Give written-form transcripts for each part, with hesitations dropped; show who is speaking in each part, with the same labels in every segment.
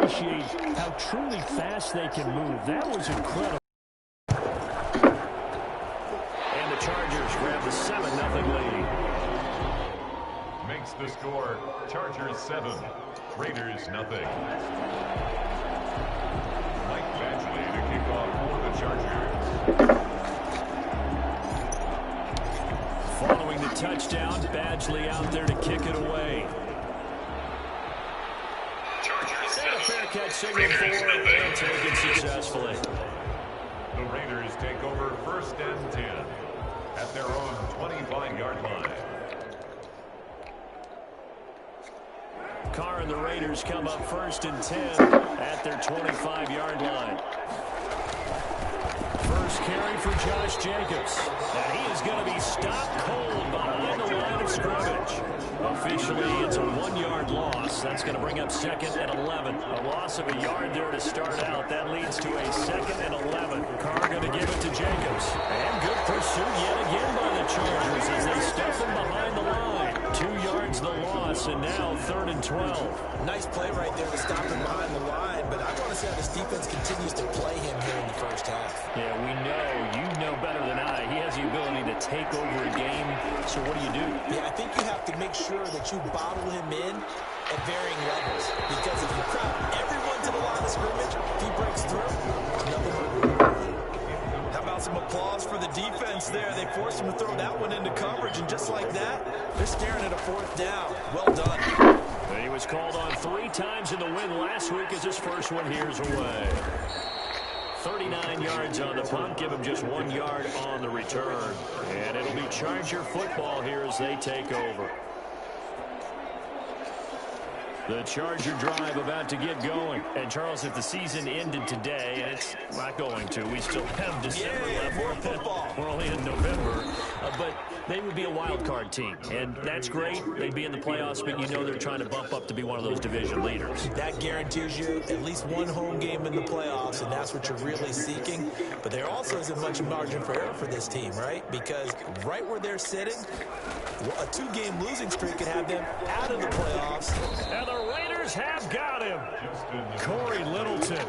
Speaker 1: appreciate how truly fast they can move. That was incredible.
Speaker 2: And the Chargers grab the 7-0 lead.
Speaker 3: Makes the score Chargers 7, Raiders 0. Mike Badgley to kick off for the Chargers.
Speaker 1: Following the touchdown, Badgley out there to kick it away.
Speaker 2: Chargers
Speaker 1: And a fair catch signal for and taken successfully.
Speaker 3: The Raiders take over 1st and 10 at their own 25-yard line.
Speaker 1: Carr and the Raiders come up 1st and 10 at their 25-yard line. First carry for Josh Jacobs. And he is going to be stopped cold behind the line of scrimmage. Officially, it's a 1-yard loss. That's going to bring up 2nd and 11. A loss of a yard there to start out. That leads to a 2nd and 11. Carr going to give it to Jacobs. And good pursuit yet again by the Chargers as they stuff him behind the line. 2 yards the loss, and now 3rd and 12.
Speaker 4: Nice play right there to stop him behind the line, but I want to see how this defense continues to play him here in the first half.
Speaker 1: Yeah, we know. You know better than I. He has the ability to take over a game. So what do you do?
Speaker 4: Yeah, I think you have to make sure that you bottle him in at varying levels. Because if you crowd everyone to the line of scrimmage, if he breaks through, nothing but
Speaker 5: How about some applause for the defense there? They forced him to throw that one into coverage, and just like that, they're staring at a 4th down. Well done.
Speaker 1: And he was called on 3 times in the win last week as his first one here's away. 39 yards on the punt, give him just 1 yard on the return. And it'll be Charger football here as they take over. The Charger drive about to get going. And, Charles, if the season ended today, and it's not going to, we still have December left.
Speaker 5: More football.
Speaker 1: We're only in November. But they would be a wild card team. And that's great. They'd be in the playoffs, but you know they're trying to bump up to be one of those division leaders.
Speaker 4: that guarantees you at least one home game in the playoffs, and that's what you're really seeking. But there also isn't much margin for error for this team, right? Because right where they're sitting, a 2-game losing streak could have them out of the playoffs.
Speaker 1: And the Raiders have got him. Corey Littleton.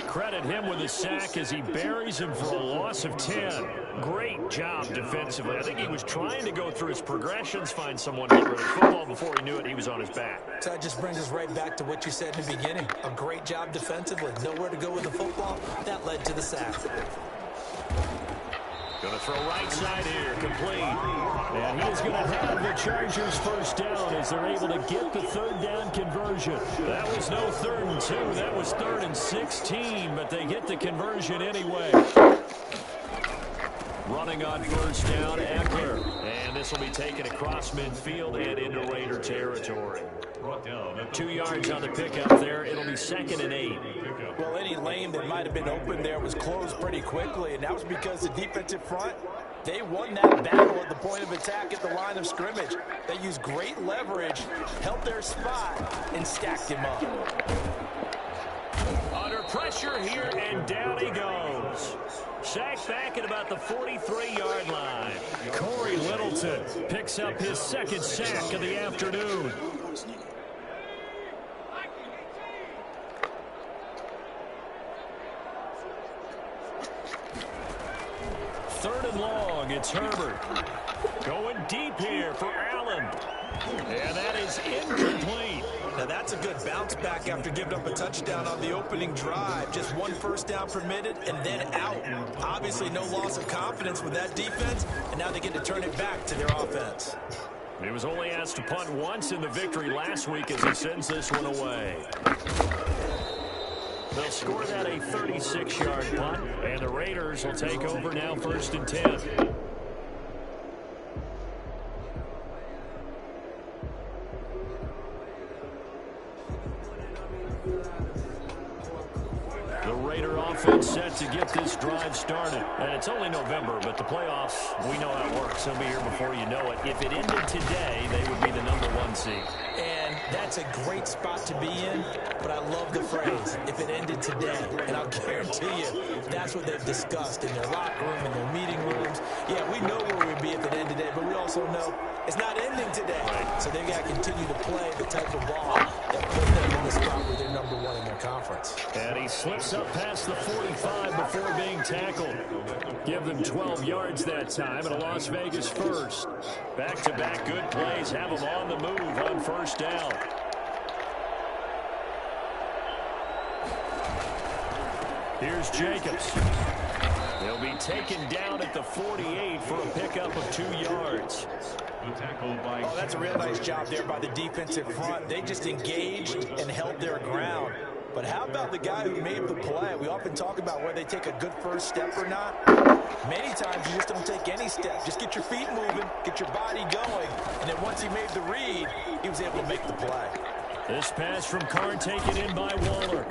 Speaker 1: Credit him with a sack as he buries him for a loss of 10. Great job defensively. I think he was trying to go through his progressions, find someone to get rid of football. Before he knew it, he was on his back.
Speaker 4: So that just brings us right back to what you said in the beginning. A great job defensively. Nowhere to go with the football. That led to the sack.
Speaker 1: Going to throw right side here, complete. And he is going to have the Chargers first down as they're able to get the 3rd down conversion. That was no 3rd and 2. That was 3rd and 16, but they get the conversion anyway. Running on first down, Eckler. And this will be taken across midfield and into Raider territory. 2 yards on the pickup there. It'll be 2nd and 8.
Speaker 5: Well, any lane that might have been open there was closed pretty quickly, and that was because the defensive front, they won that battle at the point of attack at the line of scrimmage. They used great leverage, held their spot, and stacked him up.
Speaker 1: Under pressure here, and down he goes. Sacked back at about the 43-yard line. Corey Littleton picks up his 2nd sack of the afternoon. Third and long, it's Herbert. Going deep here for Allen. And that is incomplete.
Speaker 5: Now that's a good bounce back after giving up a touchdown on the opening drive. Just 1 first down permitted and then out. Obviously no loss of confidence with that defense, and now they get to turn it back to their offense.
Speaker 1: He was only asked to punt once in the victory last week as he sends this one away. They'll score that a 36-yard punt, and the Raiders will take over now 1st and 10. The Raider offense set to get this drive started. And it's only November, but the playoffs, we know how it works. They'll be here before you know it. If it ended today, they would be the #1 seed.
Speaker 4: And that's a great spot to be in, but I love the phrase, if it ended today. And I'll guarantee you, that's what they've discussed in their locker room, in their meeting rooms. Yeah, we know where we'd be if it ended today, but we also know it's not ending today. Right. So they've got to continue to play the type of ball that put them in the spot where they're #1 in their conference. difference.
Speaker 1: And he slips up past the 45 before being tackled. Give them 12 yards that time, and a Las Vegas first. Back-to-back good plays have them on the move on first down. Here's Jacobs. He'll be taken down at the 48 for a pickup of 2 yards.
Speaker 5: Oh, that's a real nice job there by the defensive front. They just engaged and held their ground. But how about the guy who made the play? We often talk about whether they take a good first step or not. Many times you just don't take any step. Just get your feet moving, get your body going, and then once he made the read, he was able to make the play.
Speaker 1: This pass from Carr taken in by Waller.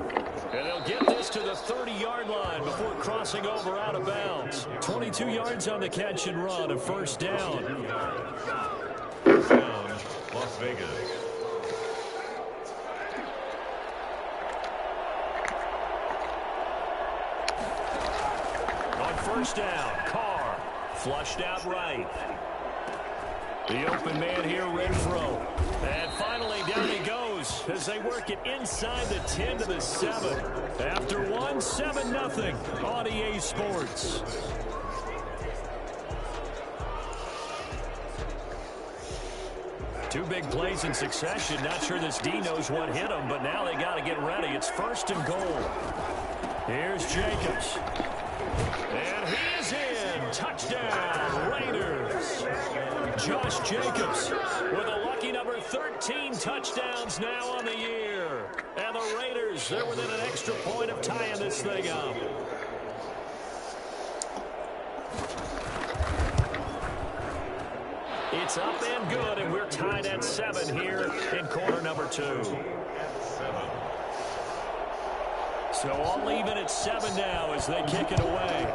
Speaker 1: And they'll get this to the 30-yard line before crossing over out of bounds. 22 yards on the catch and run, a first down.
Speaker 3: First down, Las Vegas.
Speaker 1: On first down, Carr flushed out right. The open man here, Renfro. And finally, down he goes as they work it inside the 10 to the 7. After 7-0 on EA Sports. Two big plays in succession. Not sure this D knows what hit him, but now they got to get ready. It's first and goal. Here's Jacobs. And he is in. Touchdown, Raiders. Josh Jacobs with a lucky number 13 touchdowns now on the year. And the Raiders, they're within an extra point of tying this thing up. It's up and good, and we're tied at 7 here in quarter number 2. So all even at 7 now as they kick it away.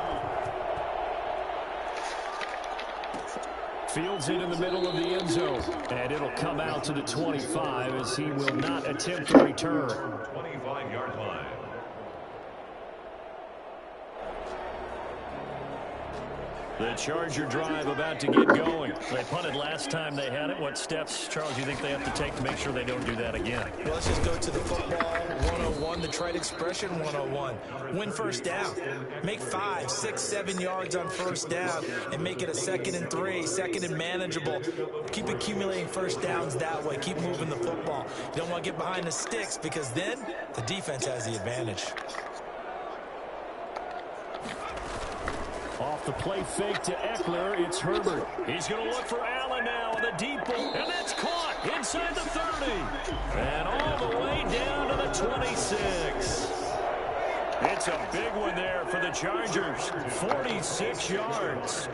Speaker 1: Fields it in the middle of the end zone. And it'll come out to the 25 as he will not attempt to return.
Speaker 3: 25-yard line.
Speaker 1: The Charger drive about to get going. They punted last time they had it. What steps, Charles, do you think they have to take to make sure they don't do that again?
Speaker 4: Well, let's just go to the football 101, the trite expression 101. Win first down. Make 5, 6, 7 yards on first down and make it a 2nd and 3, 2nd and manageable. Keep accumulating first downs that way. Keep moving the football. You don't want to get behind the sticks because then the defense has the advantage.
Speaker 1: Off the play fake to Eckler, it's Herbert. He's going to look for Allen now with a deep ball, and that's caught inside the 30. And all the way down to the 26. It's a big one there for the Chargers, 46 yards.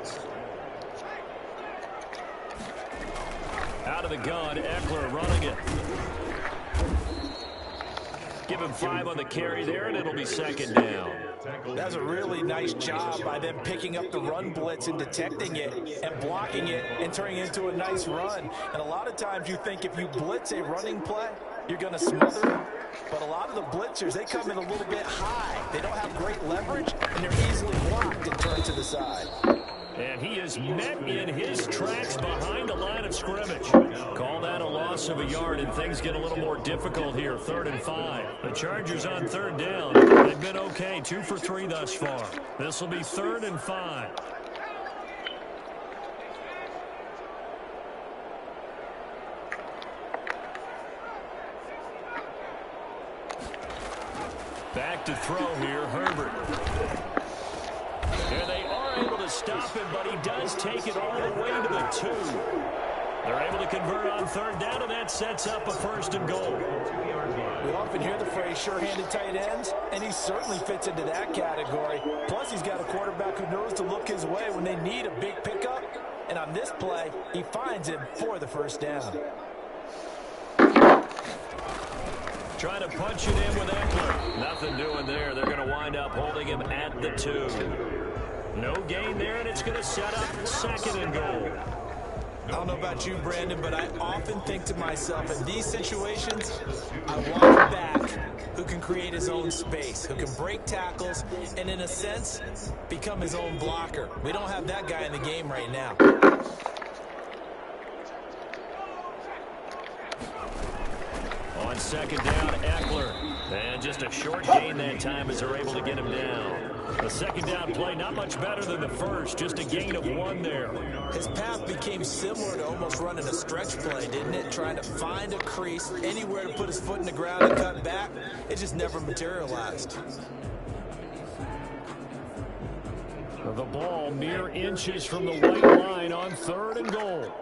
Speaker 1: Out of the gun, Eckler running it. Give him 5 on the carry there, and it'll be 2nd down.
Speaker 5: That's a really nice job by them picking up the run blitz and detecting it and blocking it and turning it into a nice run. And a lot of times you think if you blitz a running play, you're going to smother them. But a lot of the blitzers, they come in a little bit high. They don't have great leverage, and they're easily blocked and turned to the side.
Speaker 1: And he is met in his tracks behind the line of scrimmage. Call that a loss of a yard, and things get a little more difficult here. 3rd and 5. The Chargers on 3rd down. They've been okay, 2 for 3 thus far. This will be 3rd and 5. Back to throw here, Herbert. Here they are able to stop him, but he does take it all the way to the 2. They're able to convert on 3rd down, and that sets up a 1st and goal.
Speaker 5: We often hear the phrase sure-handed tight ends, and he certainly fits into that category. Plus, he's got a quarterback who knows to look his way when they need a big pickup. And on this play, he finds him for the 1st down.
Speaker 1: Trying to punch it in with Eckler. Nothing doing there. They're going to wind up holding him at the 2. No gain there, and it's going to set up 2nd and goal.
Speaker 4: I don't know about you, Brandon, but I often think to myself, in these situations, I want a back who can create his own space, who can break tackles, and in a sense, become his own blocker. We don't have that guy in the game right now.
Speaker 1: On 2nd down, Eckler. And just a short gain that time as they're able to get him down. The second down play, not much better than the first, just a gain of 1 there.
Speaker 4: His path became similar to almost running a stretch play, didn't it? Trying to find a crease, anywhere to put his foot in the ground and cut back. It just never materialized.
Speaker 1: The ball mere inches from the white line on 3rd and goal.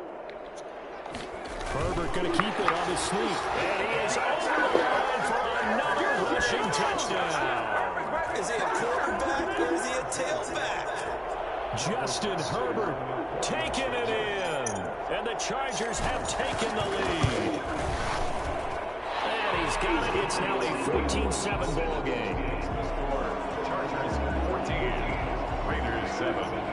Speaker 1: Herbert going to keep it on his sneak. And he is over the line for another rushing touchdown.
Speaker 4: Is he a quarterback or is he a tailback?
Speaker 1: Justin Herbert taking it in. And the Chargers have taken the lead. And he's got it. It's now a 14-7 ball game.
Speaker 3: Chargers 14, Raiders 7.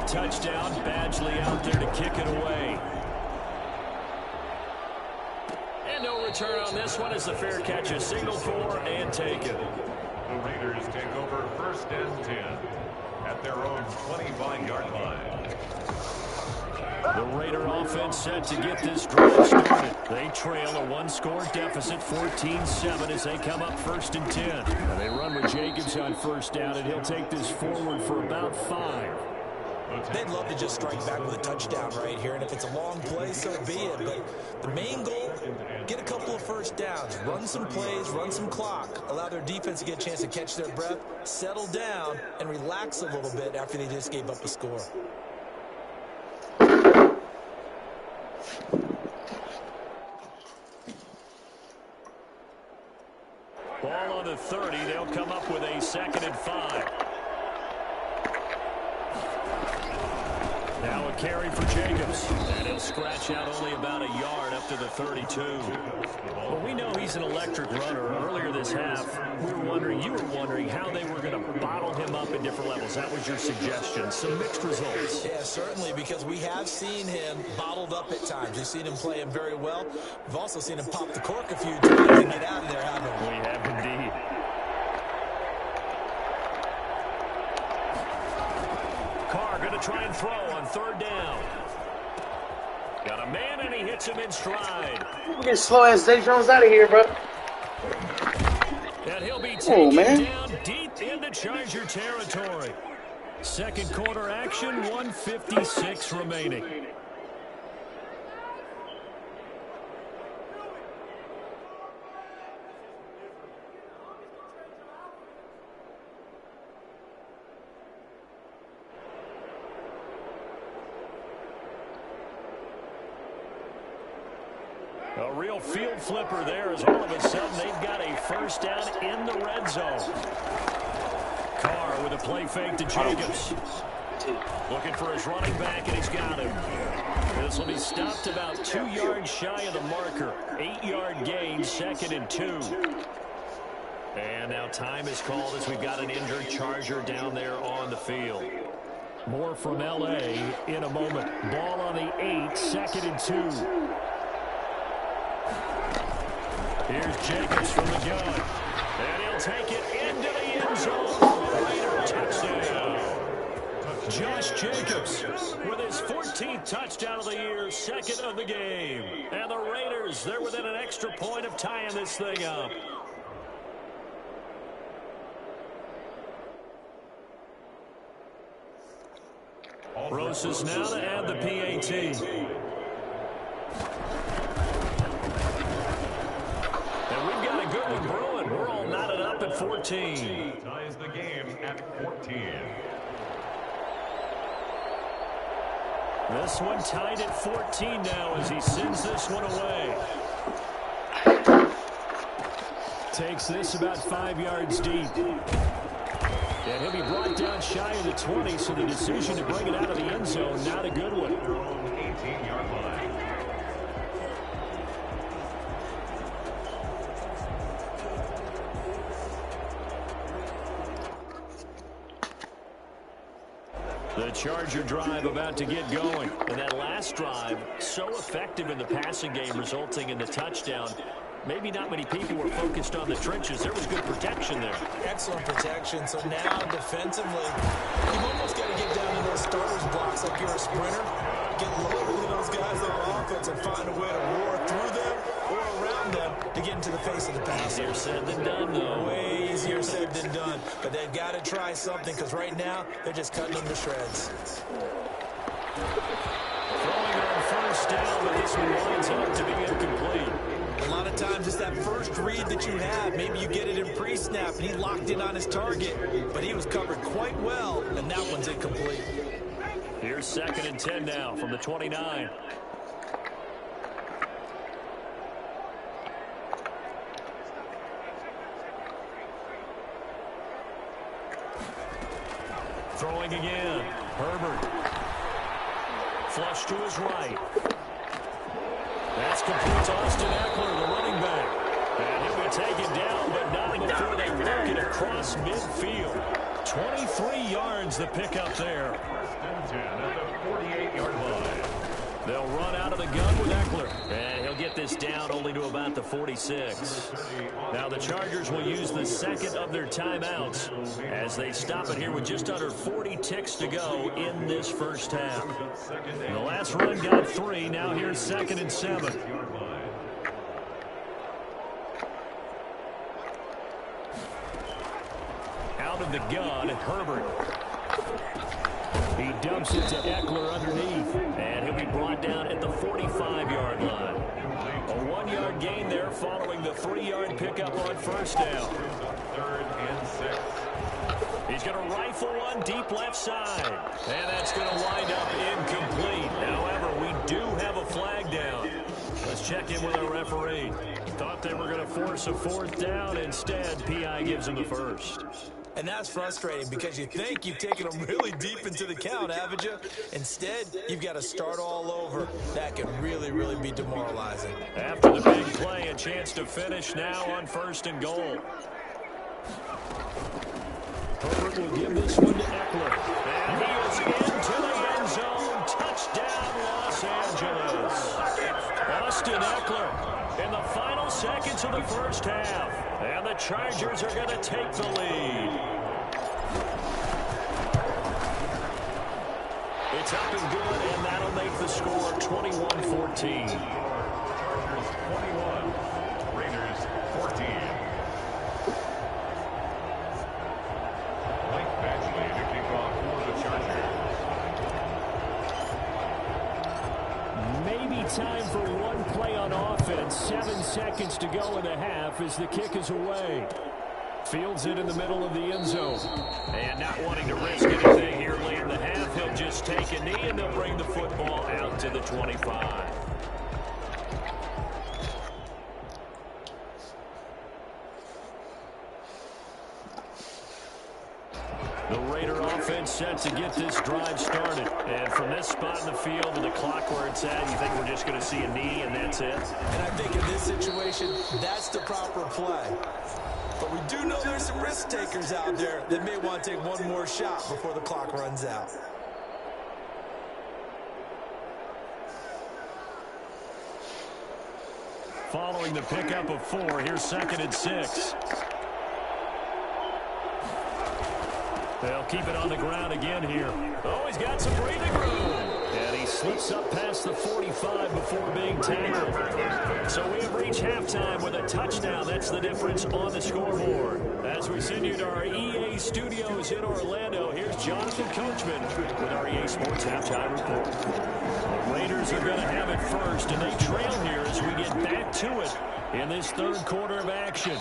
Speaker 1: Touchdown, Badgley out there to kick it away. And no return on this one as the fair catch is signaled for and taken.
Speaker 3: The Raiders take over 1st and 10 at their own 25-yard line.
Speaker 1: The Raider offense set to get this drive started. They trail a 1-score deficit, 14-7 as they come up 1st and 10. And they run with Jacobs on 1st down, and he'll take this forward for about 5.
Speaker 4: They'd love to just strike back with a touchdown right here, and if it's a long play, so be it. But the main goal, get a couple of 1st downs, run some plays, run some clock, allow their defense to get a chance to catch their breath, settle down, and relax a little bit after they just gave up a score.
Speaker 1: Ball on the 30. They'll come up with a 2nd and 5. Now a carry for Jacobs. And he'll scratch out only about a yard up to the 32. Well, we know he's an electric runner. Earlier this half, you were wondering how they were going to bottle him up at different levels. That was your suggestion. Some mixed results.
Speaker 4: Yeah, certainly, because we have seen him bottled up at times. We've seen him play him very well. We've also seen him pop the cork a few times and get out of there, haven't we?
Speaker 1: We have indeed. Carr going to try and throw on 3rd down. Got a man, and he hits him in stride.
Speaker 6: We're getting slow-ass Zay Jones out of here, bro.
Speaker 1: And he'll be taken down deep into Charger territory. 2nd quarter action, 1:56 remaining. A real field flipper there as all of a sudden they've got a 1st down in the red zone. Carr with a play fake to Jacobs. Looking for his running back, and he's got him. This will be stopped about 2 yards shy of the marker. 8-yard gain, 2nd and 2. And now time is called as we've got an injured Charger down there on the field. More from L.A. in a moment. Ball on the 8, 2nd and 2. Here's Jacobs from the gun. And he'll take it into the end zone. Raider touchdown. Josh Jacobs with his 14th touchdown of the year, 2nd of the game. And the Raiders, they're within an extra point of tying this thing up. Rosas now to add the PAT. Brewing. We're all knotted up at 14.
Speaker 3: Ties the game at 14.
Speaker 1: This one tied at 14 now as he sends this one away. Takes this about 5 yards deep. And he'll be brought down shy of the 20, so the decision to bring it out of the end zone, not a good one.
Speaker 3: 18-yard line.
Speaker 1: The Charger drive about to get going. And that last drive, so effective in the passing game, resulting in the touchdown. maybe not many people were focused on the trenches. There was good protection there.
Speaker 4: Excellent protection. So now defensively, you've almost got to get down to those starters blocks like you're a sprinter. Get loaded to those guys on offense and find a way to roar through them or around them to get into the face of the pass.
Speaker 1: Easier said than done, though.
Speaker 4: Way easier said than done. But they've got to try something because right now they're just cutting them to shreds.
Speaker 1: Throwing on first down, but this one winds up to be incomplete.
Speaker 4: A lot of times it's that first read that you have. Maybe you get it in pre-snap, and he locked in on his target, but he was covered quite well, and that one's incomplete.
Speaker 1: Here's 2nd and 10 now from the 29. Throwing again. Herbert. Flush to his right. That's complete to Austin Eckler, the running back. And he'll be taken down, but not before they work it across midfield. 23 yards the pickup there.
Speaker 3: 10 at the 48-yard line.
Speaker 1: They'll run out of the gun with Eckler. And he'll get this down only to about the 46. Now the Chargers will use the second of their timeouts as they stop it here with just under 40 ticks to go in this first half. The last run got 3. Now here's 2nd and 7. Out of the gun, Herbert. He dumps it to Eckler underneath, and he'll be brought down at the 45-yard line. A 1-yard gain there following the 3-yard pickup on first down.
Speaker 3: 3rd and 6.
Speaker 1: He's going to rifle one deep left side, and that's going to wind up incomplete. However, we do have a flag down. Let's check in with our referee. Thought they were going to force a 4th down. Instead, P.I. gives him the first.
Speaker 4: And that's frustrating because you think you've taken them really deep into the count, haven't you? Instead, you've got to start all over. That can really, really be demoralizing.
Speaker 1: After the big play, a chance to finish now on 1st and goal. Herbert will give this one to Eckler. And he is into the end zone. Touchdown, Los Angeles. Austin Eckler in the final seconds of the first half. And the Chargers are going to take the lead. It's up and good, and that'll make the score 21-14.
Speaker 3: Chargers 21, Raiders 14. Mike Badgley to kick off for the Chargers.
Speaker 1: Maybe time for one play on offense. 7 seconds to go in the half as the kick is away. Fields it in the middle of the end zone. And not wanting to risk anything here late in the half, he'll just take a knee and they'll bring the football out to the 25. The Raider offense set to get this drive started. And from this spot in the field to the clock where it's at, you think we're just going to see a knee and that's it?
Speaker 4: And I think in this situation, that's the proper play. But we do know there's some risk takers out there that may want to take one more shot before the clock runs out.
Speaker 1: Following the pickup of 4, here's 2nd and 6. They'll keep it on the ground again here. Oh, he's got some breathing room. And he slips up past the 45 before being tackled. So we have reached halftime with a touchdown. That's the difference on the scoreboard. As we send you to our EA studios in Orlando, here's Jonathan Coachman with our EA Sports Halftime Report. The Raiders are going to have it first, and they trail here as we get back to it in this 3rd quarter of action.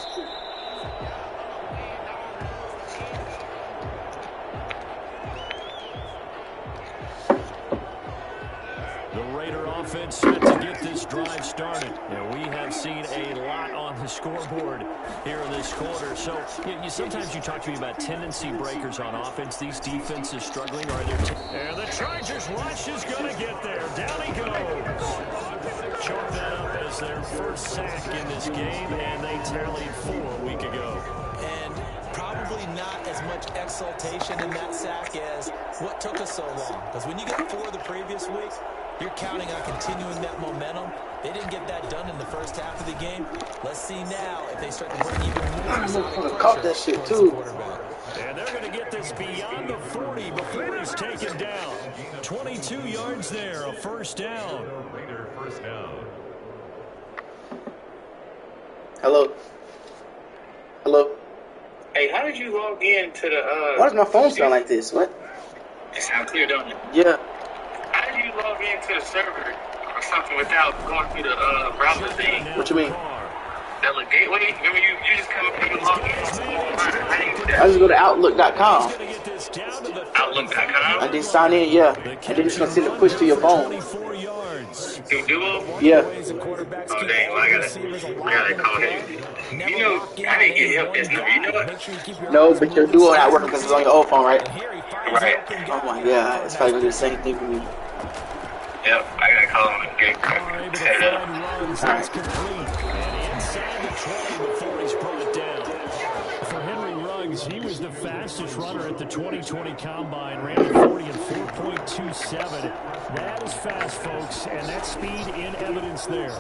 Speaker 1: Offense set to get this drive started. And we have seen a lot on the scoreboard here in this quarter. So sometimes you talk to me about tendency breakers on offense. These defenses struggling. Are there? And the Chargers rush is going to get there. Down he goes. Chalk that up as their first sack in this game, and they tallied 4 a week ago.
Speaker 4: And probably not as much exultation in that sack as what took us so long. Because when you got 4 the previous week, You're counting on continuing that momentum. They didn't get that done in the first half of the game. Let's see now if they start to bring even more exotic
Speaker 6: caught that shit too.
Speaker 1: And they're going to get this beyond the 40 before he's taken down. 22 yards there, a first down.
Speaker 3: Raider first down.
Speaker 6: Hello. Hello.
Speaker 7: Hey, how did you log in to the
Speaker 6: Why does my phone sound like this? What?
Speaker 7: It sounds clear, don't it?
Speaker 6: Yeah.
Speaker 7: How did you log into the server or something without going through the browser thing?
Speaker 6: What you mean?
Speaker 7: That little gateway? Remember you just come up and you log in? How do you do that?
Speaker 6: I just go to Outlook.com.
Speaker 7: Outlook.com?
Speaker 6: I did sign in, yeah. And then it's gonna send a push to your phone.
Speaker 7: You do it?
Speaker 6: Yeah.
Speaker 7: Oh dang, well, I gotta call him. You know, I didn't get help this number, you know what?
Speaker 6: No, but your duo not working because it's on your old phone, right?
Speaker 7: Right.
Speaker 6: Oh my god, it's probably gonna do the same thing for me.
Speaker 7: Yep, I gotta call him and get set it up.
Speaker 1: That's complete. And inside the 20 before he's brought down. For Henry Ruggs, he was the fastest runner at the 2020 Combine. Ran a 40 and 4.27. That is fast, folks, and that speed in evidence there.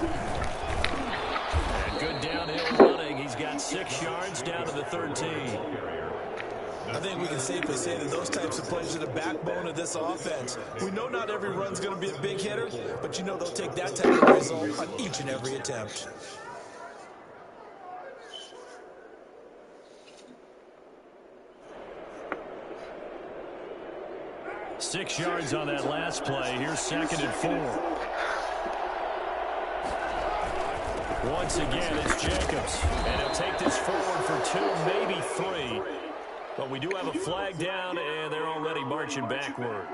Speaker 1: And good downhill running. He's got 6 yards down to the 13.
Speaker 5: I think we can safely say that those types of plays are the backbone of this offense. We know not every run's going to be a big hitter, but you know they'll take that type of result on each and every attempt.
Speaker 1: Six yards on that last play. Here's 2nd and 4. Once again, it's Jacobs. And he'll take this forward for 2, maybe 3. But we do have a flag down, and they're already marching backward.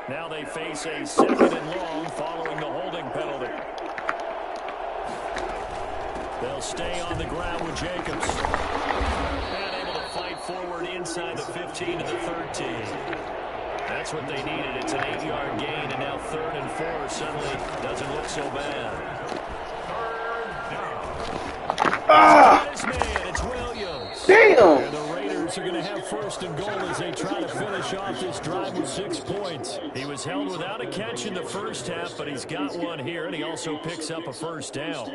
Speaker 1: Now they face a 2nd and long following the holding penalty. They'll stay on the ground with Jacobs. And able to fight forward inside the 15 to the 13. That's what they needed. It's an 8-yard gain, and now 3rd and 4 suddenly doesn't look so bad. This man, it's Williams.
Speaker 6: Damn!
Speaker 1: And the Raiders are going to have 1st and goal as they try to finish off this drive with 6 points. He was held without a catch in the first half, but he's got one here, and he also picks up a first down.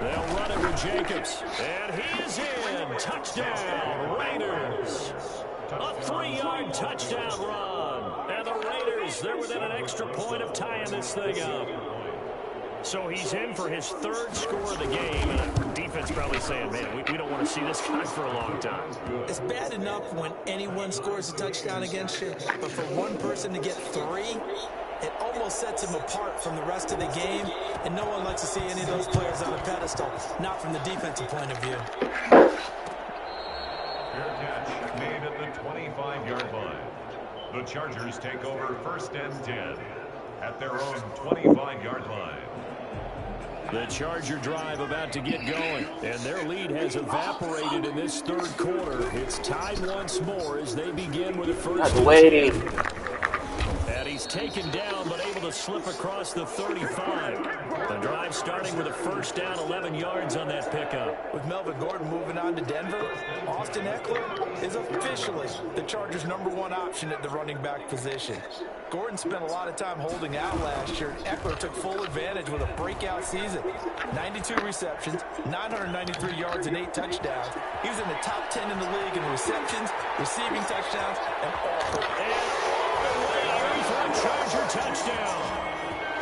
Speaker 1: They'll run it with Jacobs. And he is in. Touchdown, Raiders. A 3-yard touchdown run. And the Raiders, they're within an extra point of tying this thing up. So he's in for his 3rd score of the game. And the defense probably saying, man, we don't want to see this guy for a long time.
Speaker 4: It's bad enough when anyone scores a touchdown against you, but for one person to get 3, it almost sets him apart from the rest of the game, and no one likes to see any of those players on a pedestal, not from the defensive point of view.
Speaker 3: Fair catch made at the 25-yard line. The Chargers take over 1st and 10 at their own 25-yard line.
Speaker 1: The Charger drive about to get going, and their lead has evaporated in this 3rd quarter. It's tied once more as they begin with a first. And he's taken down, but able to slip across the 35. The drive starting with a first down, 11 yards on that pickup.
Speaker 5: With Melvin Gordon moving on to Denver, Austin Eckler is officially the Chargers' #1 option at the running back position. Gordon spent a lot of time holding out last year. Eckler took full advantage with a breakout season. 92 receptions, 993 yards, and 8 touchdowns. He was in the top 10 in the league in receptions, receiving touchdowns, and all
Speaker 1: for a Charger touchdown.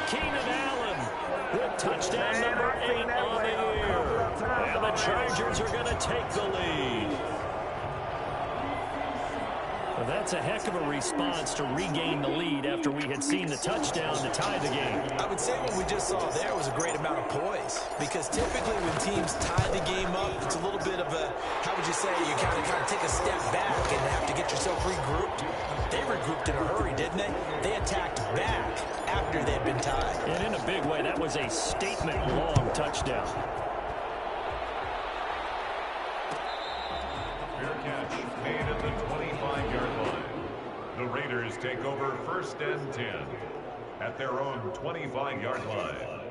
Speaker 1: Keenan Allen with touchdown number 8 on the year. And the Chargers are going to take the lead. Well, that's a heck of a response to regain the lead after we had seen the touchdown to tie the game.
Speaker 4: I would say what we just saw there was a great amount of poise, because typically when teams tie the game up, it's a little bit of a, how would you say, you kind of take a step back and have to get yourself regrouped. They regrouped in a hurry, didn't they? They attacked back after they'd been tied.
Speaker 1: And in a big way, that was a statement-long touchdown.
Speaker 3: Fair catch made at the 25-yard line. The Raiders take over 1st and 10 at their own 25-yard line.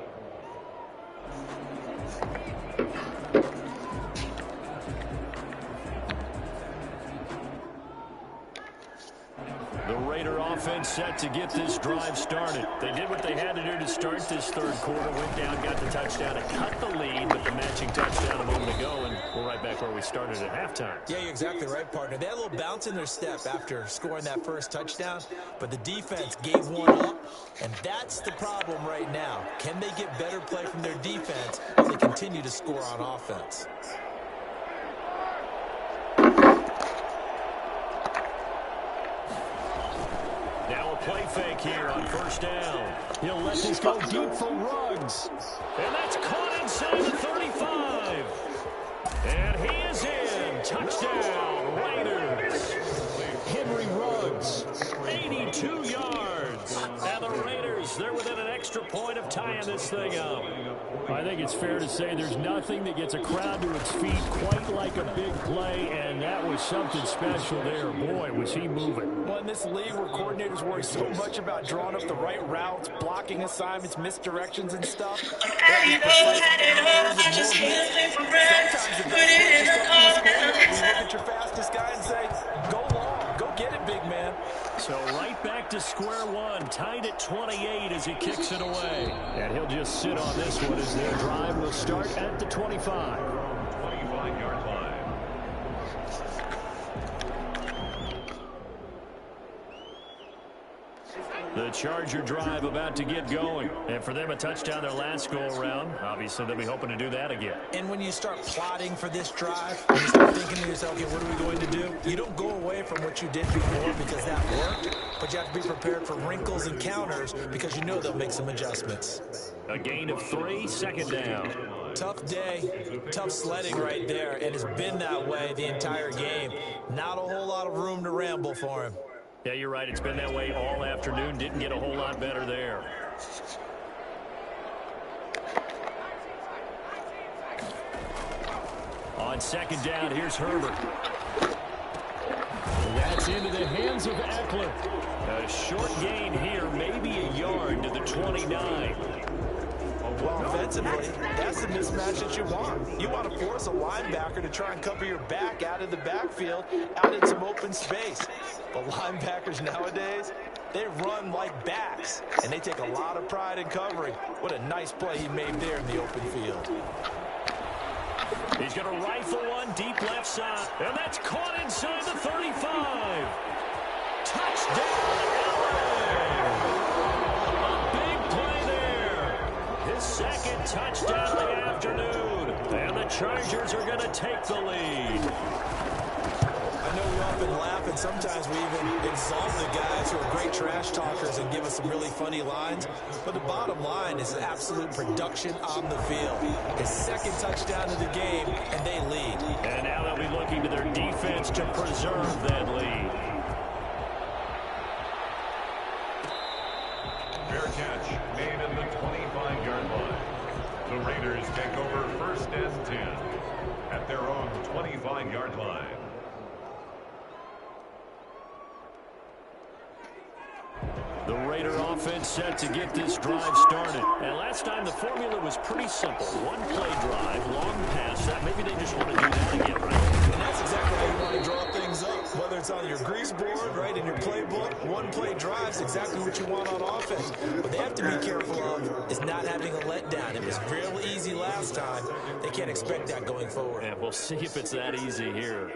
Speaker 1: The Raider offense set to get this drive started. They did what they had to do to start this third quarter. Went down, got the touchdown, and cut the lead with the matching touchdown a moment ago, and we're right back where we started at halftime.
Speaker 4: Yeah, you're exactly right, partner. They had a little bounce in their step after scoring that first touchdown, but the defense gave one up, and that's the problem right now. Can they get better play from their defense as they continue to score on offense?
Speaker 1: Play fake here on first down. He'll let this go deep for Ruggs. And that's caught inside the 35. And he is in. Touchdown, Raiders. Henry Ruggs, 82 yards. And the Raiders, they're within an extra point of tying this thing up. I think it's fair to say there's nothing that gets a crowd to its feet quite like a big play, and that was something special there. Boy, was he moving.
Speaker 5: Well, in this league where coordinators worry so much about drawing up the right routes, blocking assignments, misdirections and stuff. Sometimes the best way is just up in the score. You look at your fastest guy and say, go long, go get it, big man.
Speaker 1: So right back to square one, tied at 28 as he kicks it away. And he'll just sit on this one as their drive will start at the 25.
Speaker 3: 25-yard line.
Speaker 1: The Charger drive about to get going. And for them, a touchdown their last go-around. Obviously, they'll be hoping to do that again.
Speaker 4: And when you start plotting for this drive, when you start thinking to yourself, okay, what are we going to do? You don't go away from what you did before because that worked, but you have to be prepared for wrinkles and counters because you know they'll make some adjustments.
Speaker 1: A gain of 3, second down.
Speaker 4: Tough day, tough sledding right there, and it's been that way the entire game. Not a whole lot of room to ramble for him.
Speaker 1: Yeah, you're right. It's been that way all afternoon. Didn't get a whole lot better there. On second down, here's Herbert. That's into the hands of Eckler. A short gain here, maybe a yard to the 29.
Speaker 5: Well, offensively, that's the mismatch that you want. You want to force a linebacker to try and cover your back out of the backfield, out in some open space. But linebackers nowadays, they run like backs, and they take a lot of pride in covering. What a nice play he made there in the open field.
Speaker 1: He's going to rifle one deep left side, and that's caught inside the 35. Touchdown, second touchdown of the afternoon. And the Chargers are going to take the lead.
Speaker 4: I know we often laugh, and sometimes we even exalt the guys who are great trash talkers and give us some really funny lines. But the bottom line is absolute production on the field. His second touchdown of the game, and they lead.
Speaker 1: And now they'll be looking to their defense to preserve that lead.
Speaker 3: Fair catch made in the 25-yard line. The Raiders take over first and 10 at their own 25-yard line.
Speaker 1: The Raider offense set to get this drive started. And last time the formula was pretty simple. One play drive, long pass. That maybe they just want to do that again, right?
Speaker 4: And that's exactly how you want to draw things up. Whether it's on your grease board, right, in your playbook, one play drive is exactly what you want on offense. What they have to be careful of is not having a letdown. It was real easy last time. They can't expect that going forward.
Speaker 1: And we'll see if it's that easy here.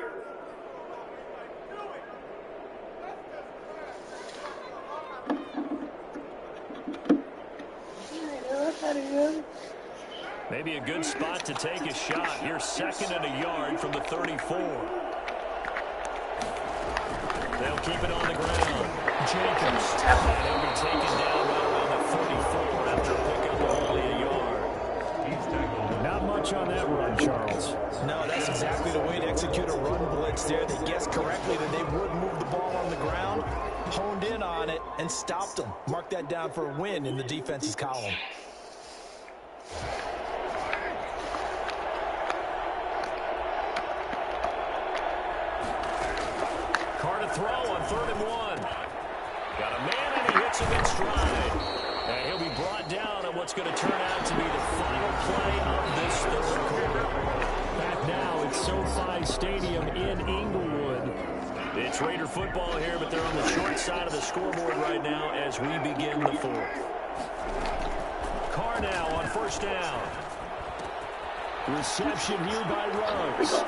Speaker 1: Maybe a good spot to take a shot. Here, second and a yard from the 34. They'll keep it on the ground. Jacobs. And he'll be taken down right around the 44 after a pickup of only a yard. Not much on that run, Charles.
Speaker 4: No, that's exactly the way to execute a run blitz there. They guessed correctly that they would move the ball on the ground, honed in on it, and stopped them. Mark that down for a win in the defense's column.
Speaker 1: Throw on 3rd and 1. Got a man and he hits him in stride. And he'll be brought down on what's going to turn out to be the final play of this third quarter. Back now at SoFi Stadium in Inglewood. It's Raider football here, but they're on the short side of the scoreboard right now as we begin the fourth. Carr now on first down. Reception here by Ruggs.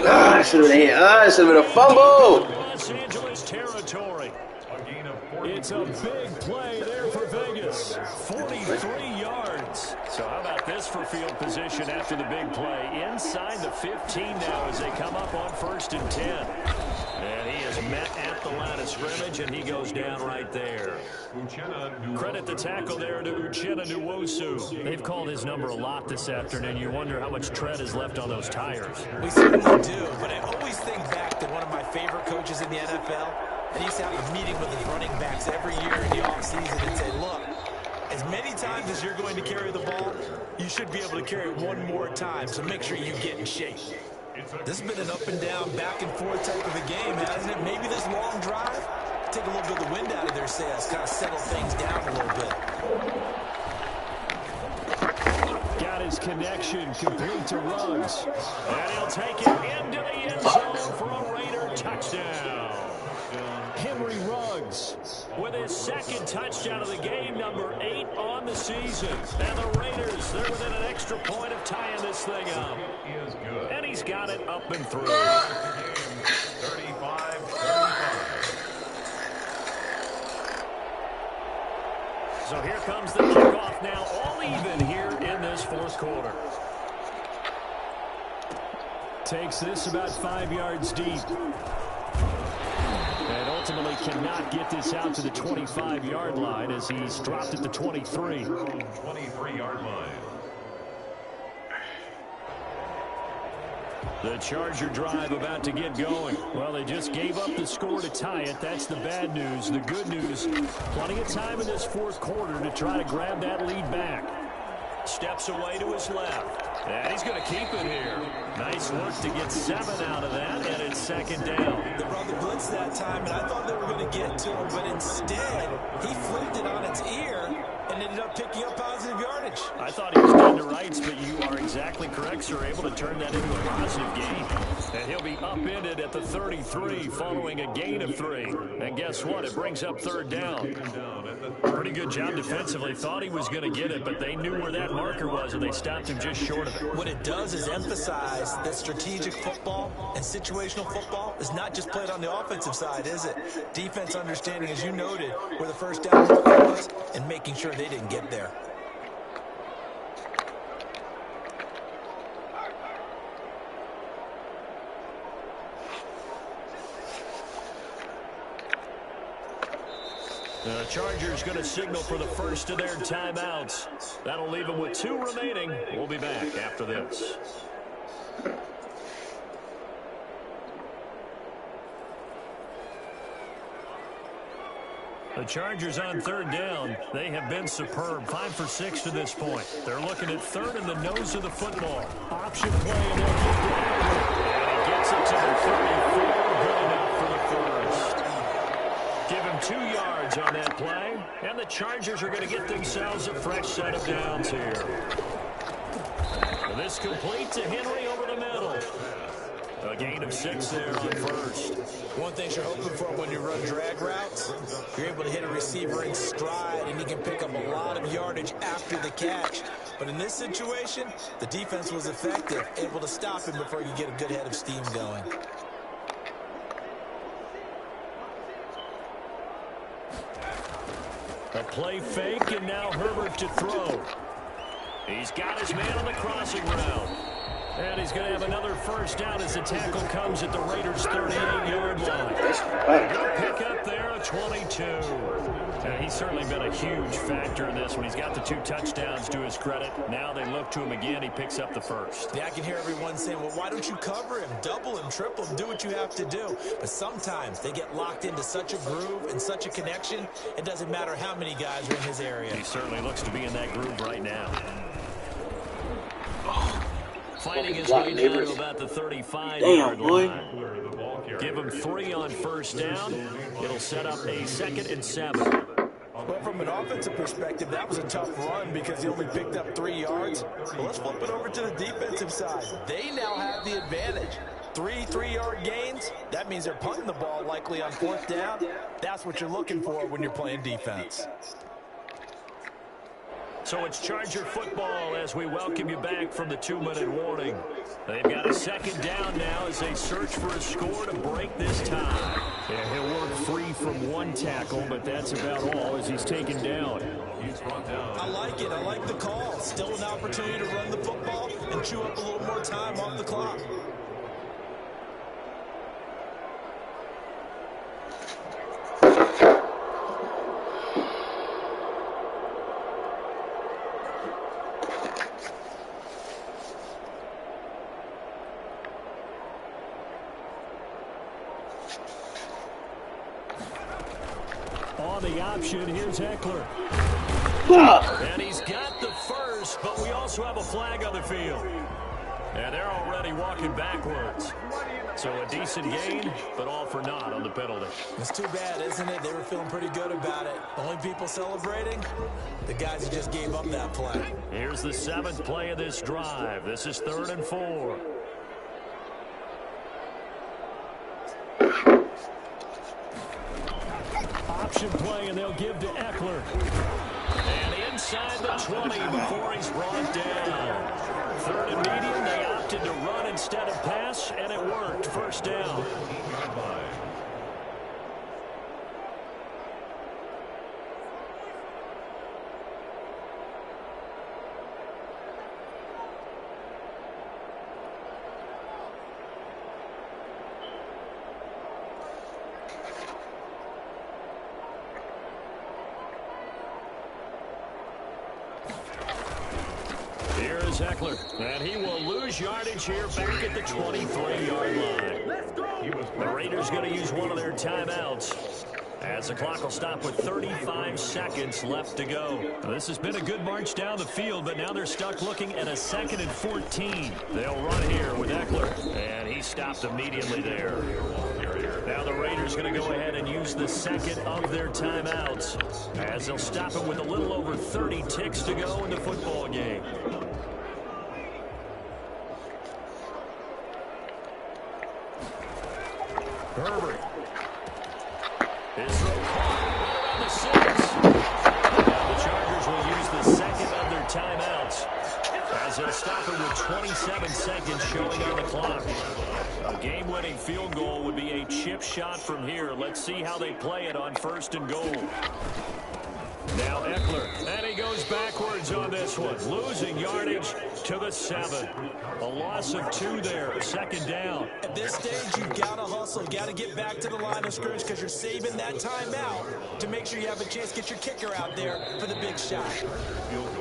Speaker 6: That should have been a hit. That should have been a fumble.
Speaker 1: Los Angeles territory. It's a big play there for Vegas. 43 yards. So how about this for field position after the big play? Inside the 15 now as they come up on 1st and 10. And he is met at the line of scrimmage, and he goes down right there. Credit the tackle there to Uchenna Nwosu. They've called his number a lot this afternoon. You wonder how much tread is left on those tires.
Speaker 4: We certainly do, but I always think back to one of my favorite coaches in the NFL. And he used to have a meeting with his running backs every year in the offseason and say, look, as many times as you're going to carry the ball, you should be able to carry it one more time, so make sure you get in shape. This has been an up and down, back and forth type of a game, hasn't it? Maybe this long drive, take a little bit of the wind out of their sails, kind of settle things down a little bit.
Speaker 1: Got his connection complete to Ruggs. And he'll take it into the end zone for a Raider touchdown. Henry Ruggs with his 2nd touchdown of the game, number 8 on the season. And the Raiders, they're within an extra point of tying this thing up. And he's got it up and through. 35-35. So here comes the kickoff now, all even here in this 4th quarter. Takes this about 5 yards deep. And ultimately cannot get this out to the 25-yard line as he's dropped at the 23.
Speaker 3: 23-yard line.
Speaker 1: The Charger drive about to get going. Well, they just gave up the score to tie it. That's the bad news. The good news, plenty of time in this 4th quarter to try to grab that lead back. Steps away to his left. And he's going to keep it here. Nice work to get 7 out of that, and it's 2nd down.
Speaker 4: They brought the blitz that time, and I thought they were going to get to him, but instead, he flipped it on its ear and ended up picking up positive yardage.
Speaker 1: I thought he was dead to rights, but you are exactly correct, sir. Able to turn that into a positive gain. And he'll be upended at the 33 following a gain of 3. And guess what? It brings up 3rd down. Pretty good job defensively. Thought he was going to get it, but they knew where that marker was, and they stopped him just short of it.
Speaker 4: What it does is emphasize that strategic football and situational football is not just played on the offensive side, is it? Defense understanding, as you noted, where the 1st down marker was and making sure they didn't get there.
Speaker 1: The Chargers going to signal for the first of their timeouts. That'll leave them with 2 remaining. We'll be back after this. The Chargers on 3rd down. They have been superb. 5 for 6 to this point. They're looking at 3rd in the nose of the football. Option play, and they'll keep it. And he gets it to the 34. Good enough for the first. Give him 2 yards on that play. And the Chargers are going to get themselves a fresh set of downs here. This complete to Henry over the middle. A gain of 6 there on first.
Speaker 4: One thing you're hoping for when you run drag routes, you're able to hit a receiver in stride, and he can pick up a lot of yardage after the catch. But in this situation, the defense was effective, able to stop him before you get a good head of steam going.
Speaker 1: A play fake, and now Herbert to throw. He's got his man on the crossing route. And he's going to have another first down as the tackle comes at the Raiders' 38-yard line. Good pick up there, a 22. He's certainly been a huge factor in this one. He's got the 2 touchdowns to his credit. Now they look to him again. He picks up the first.
Speaker 4: Yeah, I can hear everyone saying, well, why don't you cover him, double him, triple him, do what you have to do. But sometimes they get locked into such a groove and such a connection, it doesn't matter how many guys are in his area.
Speaker 1: He certainly looks to be in that groove right now. Fighting his way down to about the 35-yard line. Give him 3 on first down. It'll set up a 2nd and 7.
Speaker 5: Well, from an offensive perspective, that was a tough run because he only picked up 3 yards. But let's flip it over to the defensive side. They now have the advantage. 3 3-yard gains, that means they're punting the ball likely on 4th down. That's what you're looking for when you're playing defense.
Speaker 1: So it's Charger football as we welcome you back from the 2-minute warning. They've got a 2nd down now as they search for a score to break this tie.
Speaker 2: Yeah, he'll work free from 1 tackle, but that's about all as he's taken down.
Speaker 4: I like it. I like the call. Still an opportunity to run the football and chew up a little more time off the clock.
Speaker 2: On the option, here's Eckler.
Speaker 1: And he's got the first, but we also have a flag on the field. And they're already walking backwards. So a decent gain, but all for naught on the penalty.
Speaker 4: It's too bad, isn't it? They were feeling pretty good about it. Only people celebrating, the guys who just gave up that play.
Speaker 1: Here's the 7th play of this drive. This is 3rd and 4.
Speaker 2: Option play, and they'll give to Eckler.
Speaker 1: And inside the 20 before he's brought down. 3rd and medium, they opted to run instead of pass, and it worked. 1st down. Here's Eckler, and he will lose yardage here back at the 23-yard line. The Raiders going to use one of their timeouts as the clock will stop with 35 seconds left to go. This has been a good march down the field, but now they're stuck looking at a 2nd and 14. They'll run here with Eckler, and he stopped immediately there. Now the Raiders going to go ahead and use the 2nd of their timeouts as they'll stop him with a little over 30 ticks to go in the football game. Herbert. His throw caught around the 6. And the Chargers will use the 2nd of their timeouts as they'll stop it with 27 seconds showing on the clock. A game-winning field goal would be a chip shot from here. Let's see how they play it on 1st and goal. Now Eckler, and he goes backwards on this one, losing yardage to the 7. A loss of 2 there, 2nd down.
Speaker 4: At this stage, you've got to hustle. You've got to get back to the line of scrimmage because you're saving that timeout to make sure you have a chance to get your kicker out there for the big shot.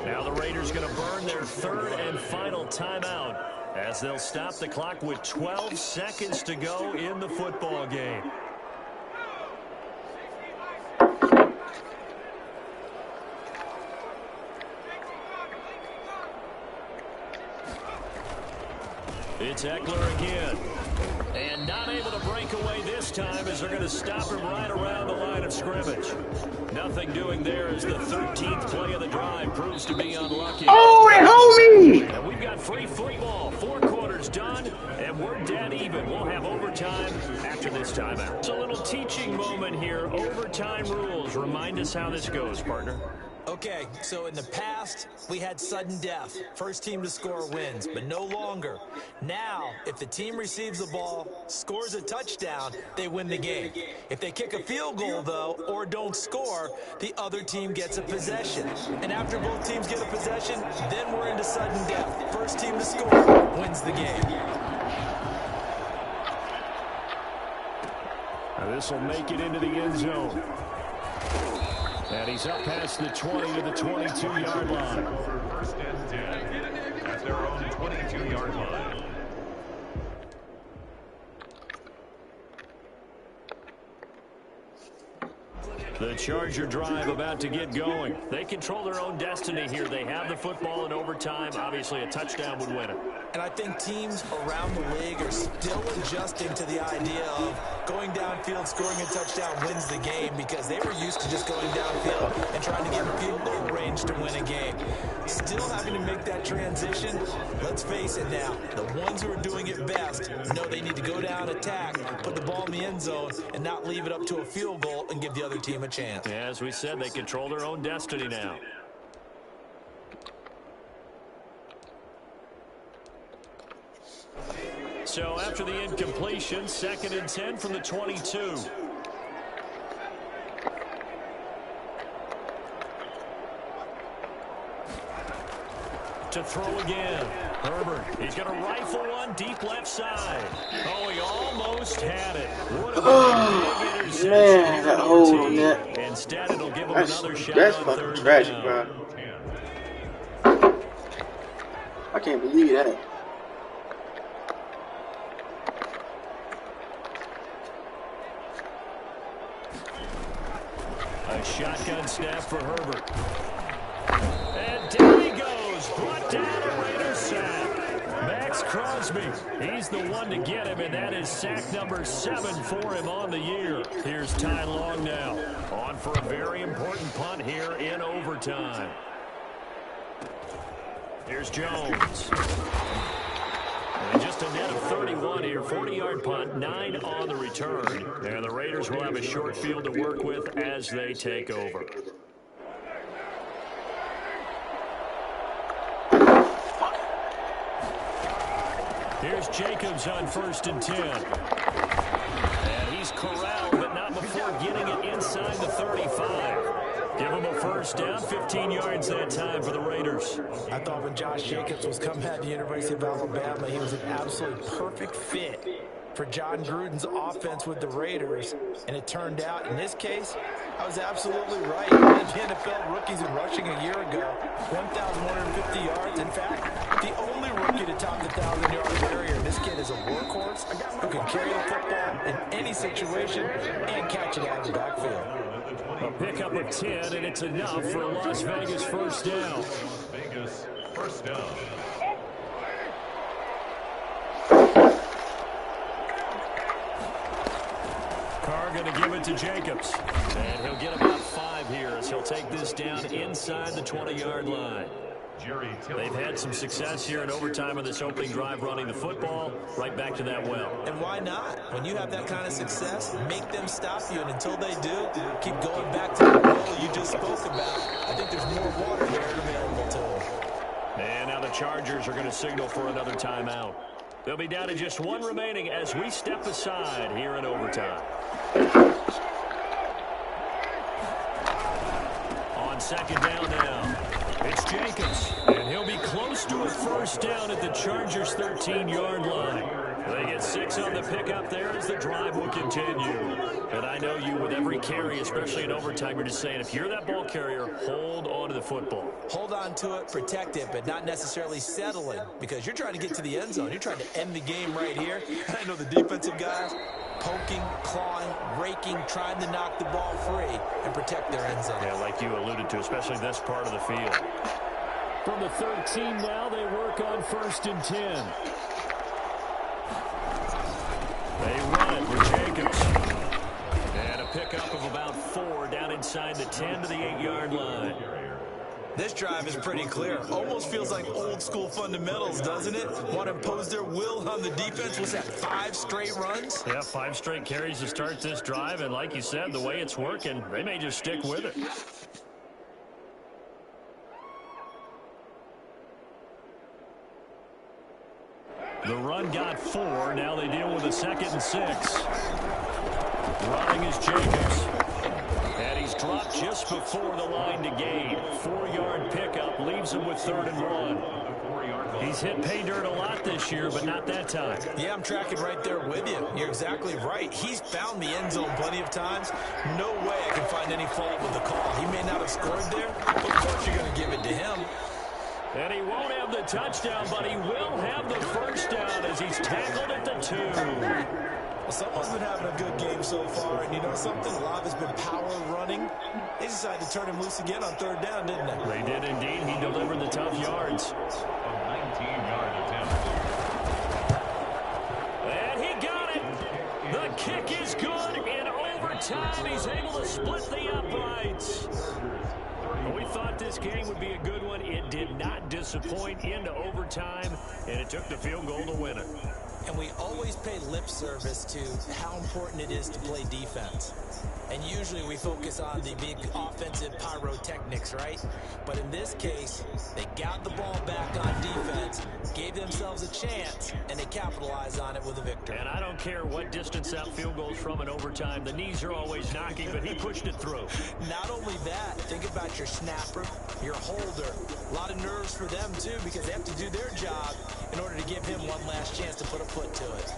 Speaker 1: Now the Raiders going to burn their 3rd and final timeout as they'll stop the clock with 12 seconds to go in the football game. It's Eckler again. And not able to break away this time as they're going to stop him right around the line of scrimmage. Nothing doing there as the 13th play of the drive proves to be unlucky.
Speaker 6: Oh, they hold me!
Speaker 1: And we've got free football. 4 quarters done, and we're dead even. We'll have overtime after this timeout. It's a little teaching moment here. Overtime rules. Remind us how this goes, partner.
Speaker 4: Okay, so in the past, we had sudden death. First team to score wins, but no longer. Now, if the team receives the ball, scores a touchdown, they win the game. If they kick a field goal, though, or don't score, the other team gets a possession. And after both teams get a possession, then we're into sudden death. First team to score wins the game.
Speaker 2: Now this will make it into the end zone. And he's up past the 20 to the 22-yard line.
Speaker 3: 1st and 10 at their own 22-yard line.
Speaker 1: The Charger drive about to get going. They control their own destiny here. They have the football in overtime. Obviously, a touchdown would win it.
Speaker 4: And I think teams around the league are still adjusting to the idea of going downfield, scoring a touchdown wins the game, because they were used to just going downfield and trying to get field goal range to win a game. Still having to make that transition. Let's face it now, the ones who are doing it best know they need to go down, attack, put the ball in the end zone, and not leave it up to a field goal and give the other team a chance.
Speaker 1: Yeah, as we said, they control their own destiny now. So after the incompletion, 2nd and 10 from the 22. To throw again. Herbert, he's going to rifle one deep left side. Oh, he almost had it. What a big interception.
Speaker 6: Man, that hold on that.
Speaker 1: Instead, it'll give him another shot.
Speaker 6: That's
Speaker 1: on
Speaker 6: fucking
Speaker 1: 3rd
Speaker 6: tragic,
Speaker 1: down.
Speaker 6: bro. I can't believe that.
Speaker 1: A shotgun snap for Herbert. And down he goes. Brought down a Raiders sack. Max Crosby, he's the one to get him, and that is sack number 7 for him on the year. Here's Ty Long now, on for a very important punt here in overtime. Here's Jones. And just a net of 31 here, 40-yard punt, 9 on the return. And the Raiders will have a short field to work with as they take over. Here's Jacobs on 1st and 10. And he's corralled, but not before getting it inside the 35. Give him a 1st down, 15 yards that time for the Raiders.
Speaker 4: I thought when Josh Jacobs was coming out of the University of Alabama, he was an absolute perfect fit for John Gruden's offense with the Raiders. And it turned out, in this case, I was absolutely right. The NFL rookies in rushing a year ago, 1,150 yards. In fact, the only rookie to top the 1,000-yard barrier. This kid is a workhorse who can carry the football in any situation and catch it out of the backfield.
Speaker 1: A pickup of 10, and it's enough for a Las Vegas 1st down.
Speaker 3: Vegas 1st down.
Speaker 1: Carr going to give it to Jacobs. And he'll get about 5 here as he'll take this down inside the 20-yard line. They've had some success here in overtime on this opening drive running the football. Right back to that well.
Speaker 4: And why not? When you have that kind of success, make them stop you. And until they do, keep going back to the well you just spoke about. I think there's more water there available to them.
Speaker 1: And now the Chargers are going to signal for another timeout. They'll be down to just 1 remaining as we step aside here in overtime. On 2nd down now. It's Jacobs, and he'll be close to a 1st down at the Chargers' 13-yard line. They get 6 on the pickup there as the drive will continue. And I know you, with every carry, especially in overtime, you're just saying, if you're that ball carrier, hold on to the football.
Speaker 4: Hold on to it, protect it, but not necessarily settling, because you're trying to get to the end zone. You're trying to end the game right here. And I know the defensive guys poking, clawing, raking, trying to knock the ball free and protect their end zone.
Speaker 1: Yeah, like you alluded to, especially this part of the field. From the 13 now, they work on 1st and 10. They run it with Jacobs. And a pickup of about 4 down inside the 10 to the 8-yard line.
Speaker 4: This drive is pretty clear. Almost feels like old school fundamentals, doesn't it? Want to impose their will on the defense. Was that 5 straight runs?
Speaker 1: Yeah, 5 straight carries to start this drive. And like you said, the way it's working, they may just stick with it. The run got 4. Now they deal with a 2nd and 6. Running is Jacobs. And he's dropped just before the line to gain. 4-yard pickup leaves him with 3rd and 1. He's hit pay dirt a lot this year, but not that time.
Speaker 4: Yeah, I'm tracking right there with you. You're exactly right. He's found the end zone plenty of times. No way I can find any fault with the call. He may not have scored there, but of course you're going to give it to him.
Speaker 1: And he won't have the touchdown, but he will have the 1st down as he's tackled at the 2.
Speaker 4: Well, someone's been having a good game so far, and you know something? A lot has been power running. They decided to turn him loose again on 3rd down, didn't they?
Speaker 1: They did indeed. He delivered the tough yards.
Speaker 3: A 19-yard attempt.
Speaker 1: kick is good. In overtime, he's able to split the uprights. Well, we thought this game would be a good one. It did not disappoint into overtime, and it took the field goal to win it.
Speaker 4: And we always pay lip service to how important it is to play defense. And usually we focus on the big offensive pyrotechnics, right? But in this case, they got the ball back on defense, gave themselves a chance, and they capitalized on it with a victory.
Speaker 1: And I don't care what distance that field goes from in overtime. The knees are always knocking, but he pushed it through.
Speaker 4: Not only that, think about your snapper, your holder. A lot of nerves for them, too, because they have to do their job in order to give him one last chance to put a foot to it.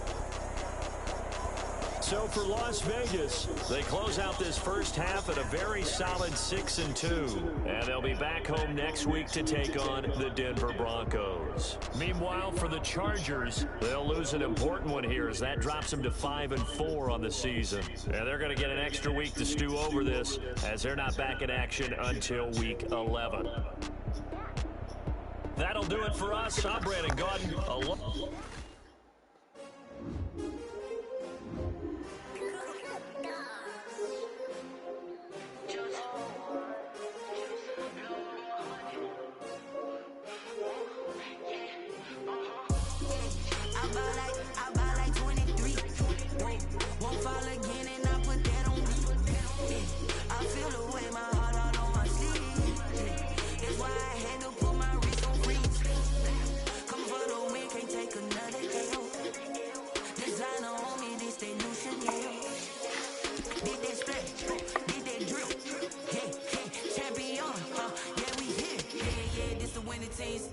Speaker 1: So for Las Vegas, they close out this first half at a very solid 6-2. And they'll be back home next week to take on the Denver Broncos. Meanwhile, for the Chargers, they'll lose an important one here as that drops them to 5-4 on the season. And they're going to get an extra week to stew over this as they're not back in action until week 11. That'll do it for us. I'm Brandon Gaudin.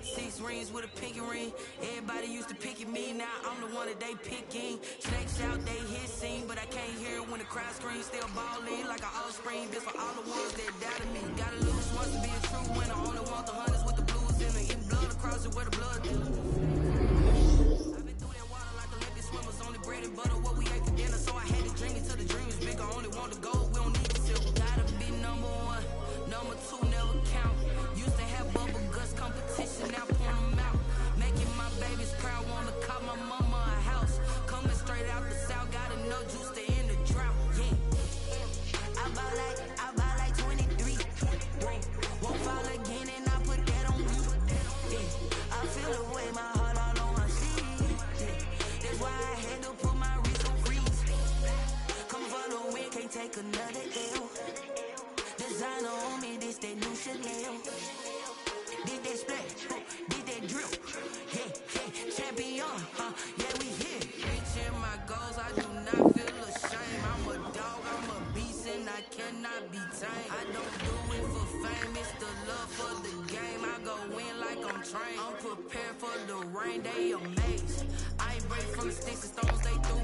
Speaker 8: Six rings with a pinky ring. Everybody used to pick at me, now I'm the one that they picking. Snakes out, they hit scene, but I can't hear it when the crowd screams. Still ballin' like an offspring. This for all the ones that doubted me. Gotta lose once to be a true winner. Only want the hunters with the blues in it. Eating blood across it where the blood do. I've been through that water like Olympic swimmers. Only bread and butter, what we ate for dinner. So I had to drink it till the dream is bigger. Only want the gold, we don't need the silver. Gotta be number one, number two never count. Used to have bubble guts competition, now point them out. Making my babies proud, wanna call my mama a house. Coming straight out the south, got enough juice to end the drought. Yeah, I buy like 23. Won't fall again, and I put that on me. Yeah, I feel the way, my heart all on my sleeve. Yeah, that's why I had to put my wrist on freeze. Come for the win, can't take another L. Designer on me, this that new Chanel. Did that splash, did that drip. Hey, hey, champion, yeah, we here. Reaching my goals, I do not feel ashamed. I'm a dog, I'm a beast, and I cannot be tamed. I don't do it for fame, it's the love for the game. I go in like I'm trained. I'm prepared for the rain, they amazed. I ain't break from the sticks and stones, they threw